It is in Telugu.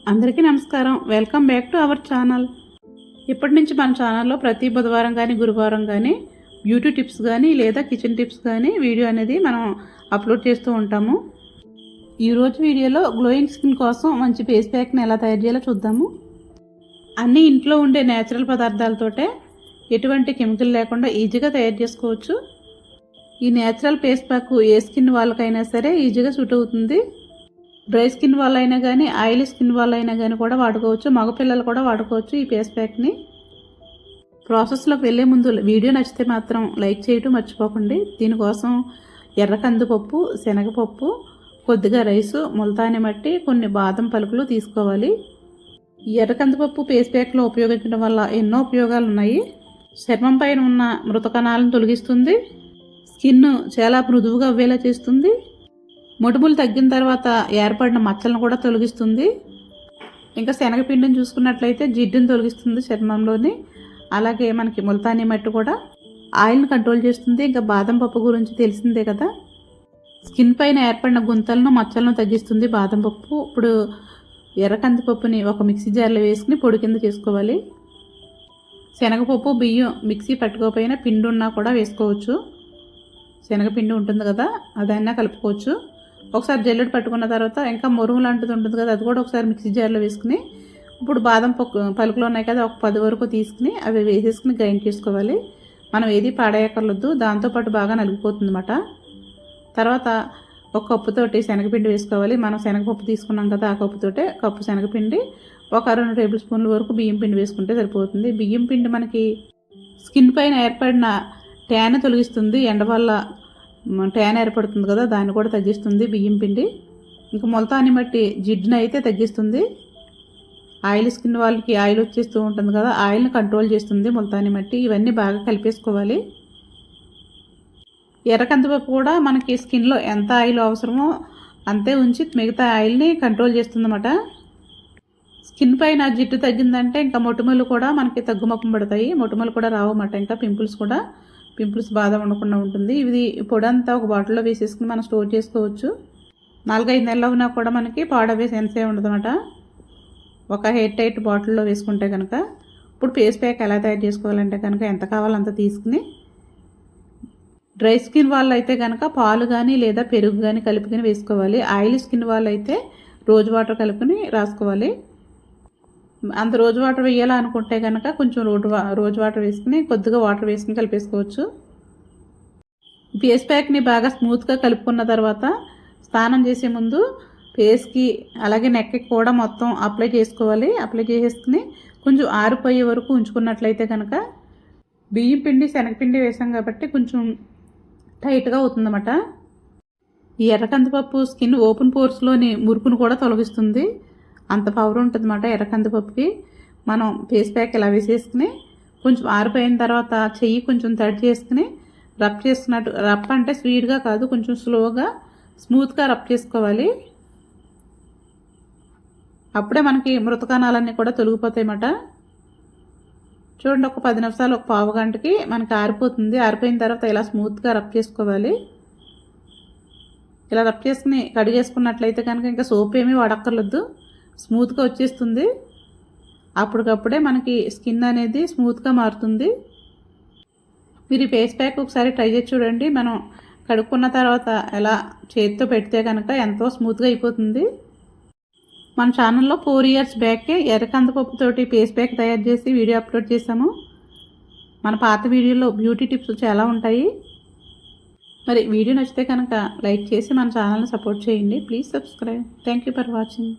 అందరికీ నమస్కారం. Welcome back to our channel. ఇప్పటి నుంచి మన ఛానల్లో ప్రతి బుధవారం కానీ గురువారం కానీ బ్యూటీ టిప్స్ కానీ లేదా కిచెన్ టిప్స్ కానీ వీడియో అనేది మనం అప్లోడ్ చేస్తూ ఉంటాము. ఈరోజు వీడియోలో గ్లోయింగ్ స్కిన్ కోసం మంచి ఫేస్ ప్యాక్ని ఎలా తయారు చేయాలో చూద్దాము. అన్నీ ఇంట్లో ఉండే నేచురల్ పదార్థాలతోటే ఎటువంటి కెమికల్ లేకుండా ఈజీగా తయారు చేసుకోవచ్చు. ఈ నేచురల్ ఫేస్ ప్యాక్ ఏ స్కిన్ వాళ్ళకైనా సరే ఈజీగా సూట్ అవుతుంది. డ్రై స్కిన్ వాళ్ళైనా కానీ ఆయిలీ స్కిన్ వాళ్ళైనా కానీ కూడా వాడుకోవచ్చు. మగపిల్లలు కూడా వాడుకోవచ్చు ఈ ఫేస్ ప్యాక్ని. ప్రాసెస్లోకి వెళ్ళే ముందు వీడియో నచ్చితే మాత్రం లైక్ చేయటం మర్చిపోకండి. దీనికోసం ఎర్ర కందిపప్పు, శనగపప్పు, కొద్దిగా రైసు, ముల్తాని మట్టి, కొన్ని బాదం పలుకులు తీసుకోవాలి. ఈ ఎర్ర కందిపప్పు ఫేస్ ప్యాక్లో ఉపయోగించడం వల్ల ఎన్నో ఉపయోగాలు ఉన్నాయి. చర్మం పైన ఉన్న మృత కణాలను తొలగిస్తుంది. స్కిన్ చాలా మృదువుగా అవ్వేలా చేస్తుంది. మొటిమలు తగ్గిన తర్వాత ఏర్పడిన మచ్చలను కూడా తొలగిస్తుంది. ఇంకా శనగపిండిని చూసుకున్నట్లయితే జిడ్డును తొలగిస్తుంది చర్మంలోని. అలాగే మనకి ముల్తానీ మట్టి కూడా ఆయిల్ని కంట్రోల్ చేస్తుంది. ఇంకా బాదం పప్పు గురించి తెలిసిందే కదా, స్కిన్ పైన ఏర్పడిన గుంతలను మచ్చలను తగ్గిస్తుంది బాదం పప్పు. ఇప్పుడు ఎర్ర కందిపప్పుని ఒక మిక్సీ జార్లో వేసుకుని పొడి కింద చేసుకోవాలి. శనగపప్పు, బియ్యం మిక్సీ పట్టుకోకపోయినా పిండి ఉన్నా కూడా వేసుకోవచ్చు. శనగపిండి ఉంటుంది కదా, అదైనా కలుపుకోవచ్చు. ఒకసారి జల్లెడ పట్టుకున్న తర్వాత ఇంకా మొరుము లాంటిది ఉంటుంది కదా, అది కూడా ఒకసారి మిక్సీ జార్లో వేసుకుని ఇప్పుడు బాదం పలుకులు ఉన్నాయి కదా, ఒక 10 వరకు తీసుకుని అవి వేసేసుకుని గ్రైండ్ చేసుకోవాలి. మనం ఏది పాడేయక్కర్లొద్దు, దాంతోపాటు బాగా నలిగిపోతుంది అన్నమాట. తర్వాత ఒక కప్పుతోటి శనగపిండి వేసుకోవాలి. మనం శనగపప్పు తీసుకున్నాం కదా, ఆ కప్పుతోటే కప్పు శనగపిండి, ఒక 2 టేబుల్ స్పూన్ల వరకు బియ్యం పిండి వేసుకుంటే సరిపోతుంది. బియ్యం పిండి మనకి స్కిన్ పైన ఏర్పడిన ట్యాన్ తొలగిస్తుంది. ఎండ వల్ల ట్యాన్ ఏర్పడుతుంది కదా, దాన్ని కూడా తగ్గిస్తుంది బియ్యం పిండి. ఇంకా ముల్తాని మట్టి జిడ్డుని అయితే తగ్గిస్తుంది. ఆయిల్ స్కిన్ వాళ్ళకి ఆయిల్ వచ్చేస్తూ ఉంటుంది కదా, ఆయిల్ని కంట్రోల్ చేస్తుంది ముల్తాని మట్టి. ఇవన్నీ బాగా కలిపేసుకోవాలి. ఎర్ర కందిపప్పు కూడా మనకి స్కిన్లో ఎంత ఆయిల్ అవసరమో అంతే ఉంచి మిగతా ఆయిల్ని కంట్రోల్ చేస్తుంది అన్నమాట. స్కిన్ పైన జిడ్డు తగ్గిందంటే ఇంకా మొటిమలు కూడా మనకి తగ్గుముఖం పడతాయి. మొటిమలు కూడా రావన్నమాట. ఇంకా పింపుల్స్ బాధ ఉండకుండా ఉంటుంది. ఇది పొడంతా ఒక బాటిల్లో వేసేసుకుని మనం స్టోర్ చేసుకోవచ్చు. 4-5 నెలలు ఉన్నా కూడా మనకి పాడవే సెన్సే ఉండదన్నమాట, ఒక హెయిర్ టైట్ బాటిల్లో వేసుకుంటే కనుక. ఇప్పుడు ఫేస్ ప్యాక్ ఎలా తయారు చేసుకోవాలంటే కనుక ఎంత కావాలో అంత తీసుకుని, డ్రై స్కిన్ వాళ్ళు అయితే కనుక పాలు కానీ లేదా పెరుగు కానీ కలుపుకొని వేసుకోవాలి. ఆయిల్ స్కిన్ వాళ్ళు అయితే రోజ్ వాటర్ కలుపుకొని రాసుకోవాలి. అంత రోజు వాటర్ వేయాలనుకుంటే కనుక కొంచెం రోజు వాటర్ వేసుకుని కొద్దిగా వాటర్ వేసుకుని కలిపేసుకోవచ్చు. ఫేస్ ప్యాక్ని బాగా స్మూత్గా కలుపుకున్న తర్వాత స్నానం చేసే ముందు ఫేస్కి అలాగే నెక్కి కూడా మొత్తం అప్లై చేసుకోవాలి. అప్లై చేసేసుకుని కొంచెం ఆరిపోయే వరకు ఉంచుకున్నట్లయితే కనుక, బియ్యం పిండి శనగపిండి వేసాం కాబట్టి కొంచెం టైట్గా అవుతుందన్నమాట. ఈ ఎర్ర కందిపప్పు స్కిన్ ఓపెన్ పోర్స్లోని మురుకును కూడా తొలగిస్తుంది. అంత పవర్ ఉంటుంది అన్నమాట ఎర్ర కందిపప్పుకి. మనం ఫేస్ ప్యాక్ ఇలా వేసేసుకుని కొంచెం ఆరిపోయిన తర్వాత చెయ్యి కొంచెం తడి చేసుకుని రబ్ చేసుకున్నట్టు, రబ్ అంటే స్పీడ్గా కాదు, కొంచెం స్లోగా స్మూత్గా రబ్ చేసుకోవాలి. అప్పుడే మనకి మృతకణాలన్నీ కూడా తొలగిపోతాయి అన్నమాట. చూడండి, ఒక 10 నిమిషాలు, ఒక పావు గంటకి మనకి ఆరిపోతుంది. ఆరిపోయిన తర్వాత ఇలా స్మూత్గా రబ్ చేసుకోవాలి. ఇలా రబ్ చేసుకుని కడిగేసుకున్నట్లయితే కనుక ఇంకా సోప్ ఏమీ వాడక్కర్లేదు, స్మూత్గా వచ్చేస్తుంది. అప్పటికప్పుడే మనకి స్కిన్ అనేది స్మూత్గా మారుతుంది. మీరు ఈ ఫేస్ ప్యాక్ ఒకసారి ట్రై చేసి చూడండి. మనం కడుక్కున్న తర్వాత ఎలా చేతితో పెడితే కనుక ఎంతో స్మూత్గా అయిపోతుంది. మన ఛానల్లో 4 ఇయర్స్ బ్యాకే ఎర్ర కందిపప్పుతోటి ఫేస్ ప్యాక్ తయారు చేసి వీడియో అప్లోడ్ చేశాము. మన పాత వీడియోలో బ్యూటీ టిప్స్ చాలా ఉంటాయి. మరి వీడియో నచ్చితే కనుక లైక్ చేసి మన ఛానల్ని సపోర్ట్ చేయండి. Please subscribe. Thank you for watching.